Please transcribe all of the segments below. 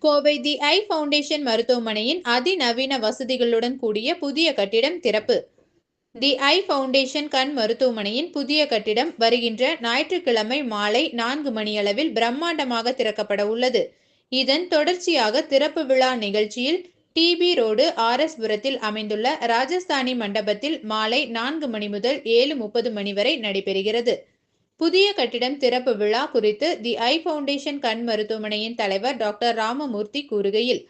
கோவை தி ஐ foundation மருத்துவமனையின் அதிநவீன வசதிகளுடன் கூடிய புதிய கட்டிடம் திறப்பு. தி ஐ ஃபவுண்டேஷன் கண் மருத்துவமனையின் புதிய கட்டிடம் வருகின்ற ஞாயிற்றுக்கிழமை மாலை 4 மணியளவில் பிரம்மாண்டமாக திறக்கப்பட உள்ளது. இதன் தொடர்ச்சியாக திறப்பு விழா நிகழ்ச்சியில் டிபி ரோடு RS புரத்தில் அமைந்துள்ள ராஜஸ்தானி மண்டபத்தில் மாலை 4 மணி முதல் 7:30 மணி வரை நடைபெறுகிறது. புதிய கட்டிடம் திறப்பு விழா குறித்து தி ஐ ஃபவுண்டேஷன் கண் மருத்துவமனையின் தலைவர் டாக்டர் ராமமூர்த்தி கூறுகையில்,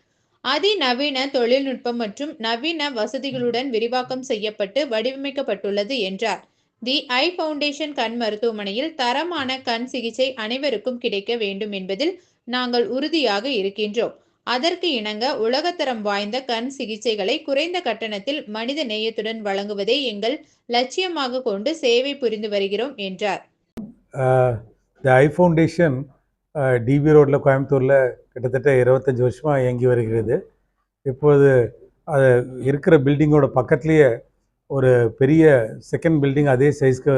அதிநவீன தொழில்நுட்பம் மற்றும் நவீன வசதிகளுடன் விரிவாக்கம் செய்யப்பட்டு வடிவமைக்கப்பட்டுள்ளது என்றார். தி ஐ ஃபவுண்டேஷன் கண் மருத்துவமனையில் தரமான கண் சிகிச்சை அனைவருக்கும் கிடைக்க வேண்டும் என்பதில் நாங்கள் உறுதியாக இருக்கின்றோம். அதற்கு இணங்க உலகத்தரம் வாய்ந்த கண் சிகிச்சைகளை குறைந்த கட்டணத்தில் மனித நேயத்துடன் வழங்குவதை எங்கள் லட்சியமாக கொண்டு சேவை புரிந்து வருகிறோம் என்றார். தி ஐ ஃபவுண்டேஷன் டிபி ரோட்டில் கோயம்புத்தூரில் கிட்டத்தட்ட 25 வருஷமாக இயங்கி வருகிறது. இப்போது அது இருக்கிற பில்டிங்கோட பக்கத்துலேயே ஒரு பெரிய செகண்ட் பில்டிங் அதே சைஸ்க்கு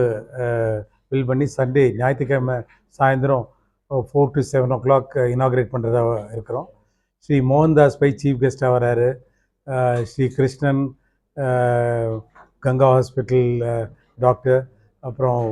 பில்ட் பண்ணி சண்டே ஞாயிற்றுக்கிழமை சாயந்தரம் 4 to 7 o'clock இனாக்ரேட் பண்ணுறதா இருக்கிறோம். ஸ்ரீ மோகன்தாஸ் பை சீஃப் கெஸ்ட்டாக வராரு. ஸ்ரீ கிருஷ்ணன் கங்கா ஹாஸ்பிட்டல் டாக்டர், அப்புறம்